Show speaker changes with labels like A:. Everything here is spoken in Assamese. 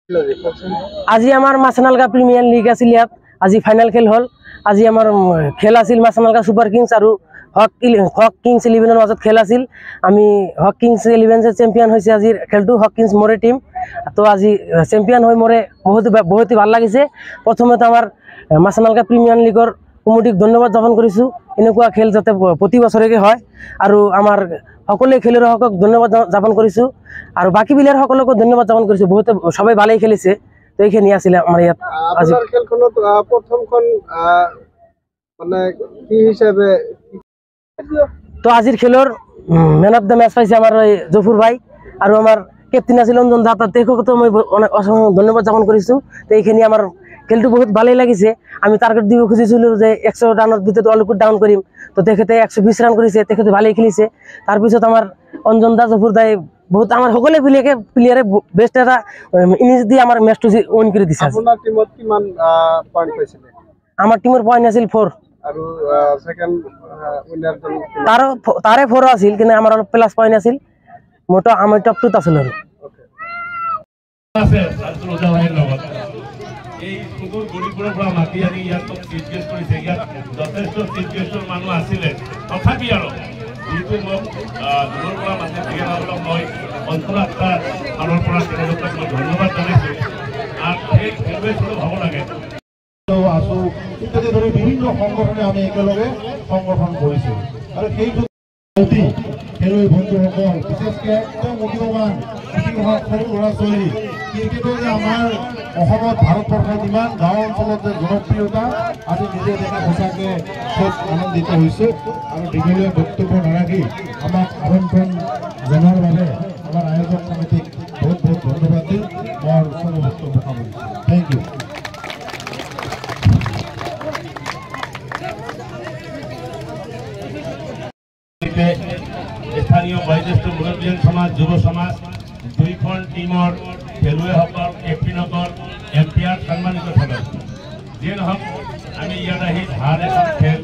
A: আজি আমাৰ মাছনালকা প্ৰিমিয়াৰ লীগ আছিল ইয়াত আজি ফাইনেল খেল হল আজি আমাৰ খেল আছিল মাছনালকা সুপাৰ কিংছ আৰু হক কিংছ 11 মাজত খেল আছিল আমি হক কিংছ 11 চেম্পিয়ন হৈছে আজিৰ খেলটো হক কিংছ মৰে টিম তো আজি চেম্পিয়ন হৈ মৰে বহুত ভাল লাগিছে প্ৰথমতে আমাৰ মাছনালকা প্ৰিমিয়াৰ লীগৰ কমিটিক ধন্যবাদ জ্ঞাপন কৰিছো এনেকুৱা খেল যাতে প্ৰতি বছৰকে হয় আৰু আমাৰ সকলো খেলুৱৈসকলক ধন্যবাদ জ্ঞাপন কৰিছো আৰু বাকি প্লেয়াৰসকলকো ধন্যবাদ জ্ঞাপন কৰিছো বহুত সবাই ভালেই খেলিছে তো এইখিনি আছিল আমাৰ ইয়াত আজি
B: খেলখনত প্ৰথমখন মানে কি হিচাপে
A: তো আজিৰ খেলৰ মেন অফ দ্য মেচ পাইছে আমাৰ জফুৰ ভাই আৰু আমাৰ কেপ্টেইন আছিল অঞ্জন দা তেখেতকো মই অসংখ্য ধন্যবাদ জ্ঞাপন কৰিছো তো এইখিনি আমাৰ খেলটো বহুত ভালেই লাগিছে আমি টাৰ্গেট দিব খুজিছিলো যে 100 ৰানৰ ভিতৰত অলপত ডাউন কৰিম তো তেখেতে 120 ৰান কৰিছে তেখেতে ভালেই খেলিছে তাৰপিছত আমাৰ অঞ্জন দা জফুৰ দাই বহুত আমাৰ সকলো প্লেয়াৰে বেষ্ট এটা ইনিংছ দি আমাৰ মেচটো উইন কৰি দিছে
B: আপোনাৰ টিমত কিমান পইণ্ট পাইছিলে
A: আমাৰ টিমৰ পইণ্ট আছিল 4
B: আৰু সেকেন্ড উইনাৰ
A: তাৰে 4 আছিল কিন্তু আমাৰ অলপ প্লাস পইণ্ট আছিল মোটো আমাৰ টপ 2 আছিল আৰু
C: আছে আব্দুল ভাইৰ লগত এই সুদূৰ গৰিপুৰৰ পৰা মাতি আনি ইয়াত চিফ কৰিছে ইয়াত যথেষ্ট চিফ মানুহ আছিলে তথাপি আৰু যিটো মোক দূৰৰ পৰা মাতি তেখেতসকলক মই অন্তৰাত্মা ফালৰ পৰা তেখেতসকলক মই ধন্যবাদ জনাইছোঁ আৰু সেই খেলুৱৈসকলক হ'ব লাগে
D: আছো ইত্যাদি ধৰি বিভিন্ন সংগঠনে আমি একেলগে সংগঠন কৰিছোঁ আৰু সেইটো খেলুৱৈ বন্ধুসকল বিশেষকৈ একদম উদীয়মান সৰু ল'ৰা ছোৱালী ক্ৰিকেটৰ আমাৰ অসমত ভাৰতবৰ্ষত ইমান গাঁও অঞ্চলত জনপ্ৰিয়তা আজি নিজে দেখি সঁচাকৈ খুব আনন্দিত হৈছোঁ আৰু দীঘলীয়া বক্তব্য নাৰাখি আমাক আমন্ত্ৰণ জনোৱাৰ বাবে আমাৰ আয়োজক কমিটিক বহুত বহুত ধন্যবাদ দিওঁ মই চব বক্তব্য সামৰিছোঁ থেংক ইউ
C: স্থানীয় বয়োজ্যেষ্ঠ মুৰব্বীয় সমাজ যুৱ সমাজ দুইখন টিমৰ খেলুৱৈসকল কেপ্টেইনসকল এম্পায়াৰ সন্মানিত থাকে যিয়ে নহওক আমি ইয়াত আহি ভাল এখন খেল